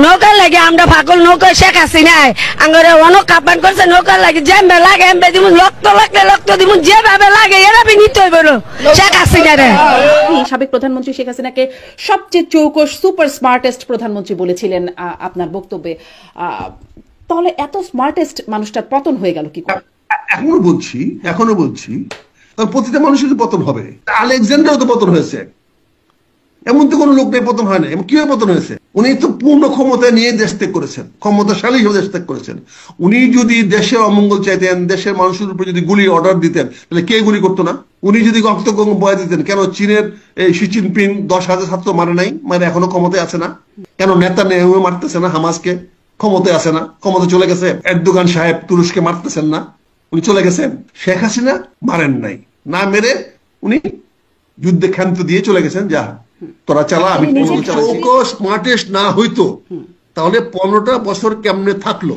নৌকার লাগে আমরা ফাকল নৌকা শেখ হাসিনায় আঙ্গরে অনেক কাপান করছে নৌকার লাগে যেমবে লাগে এমবে দিব রক্ত লাগলে রক্ত দিব যেভাবে লাগে এরা নিতে হইব শেখ হাসিনারে। সাবেক প্রধানমন্ত্রী শেখ হাসিনাকে সবচেয়ে চৌকস সুপার স্মার্টেস্ট প্রধানমন্ত্রী বলেছিলেন আপনার বক্তব্যে, তাহলে এত স্মার্টেস্ট মানুষটার পতন হয়ে গেল কি করে? এখনো বলছি প্রতিটা মানুষের পতন হবে। আলেকজান্ডারও তো পতন হয়েছে, এমন তো কোনো লোক নেই পতন হয় না। কিভাবে পতন হয়েছে? উনি তো পূর্ণ ক্ষমতা নিয়ে দেশ ত্যাগ করেছেন, ক্ষমতাশালী হয়ে দেশ ত্যাগ করেছেন। উনি যদি দেশের অমঙ্গল চাইতেন, দেশের মানুষের উপরে যদি গুলি অর্ডার দিতেন, তাহলে কে গুলি করতো না? উনি যদি রক্ত বয়া দিতেন, কেন চীনের এই শি জিনপিং 10,000 ছাত্র মারে নাই, মানে এখনো ক্ষমতায় আছে না? কেন নেতা নেহু মারতেছে না? হামাসকে ক্ষমতায় আছে না? ক্ষমতা চলে গেছে। এরদোগান সাহেব তুরস্কে মারতেছেন না? উনি চলে গেছেন। শেখ হাসিনা মারেন নাই, না মেরে উনি যুদ্ধে ক্ষান্ত দিয়ে চলে গেছেন, যা তোরা চালা, আমি স্মার্টেস্ট না হইতো তাহলে 15টা বছর কেমনে থাকলো।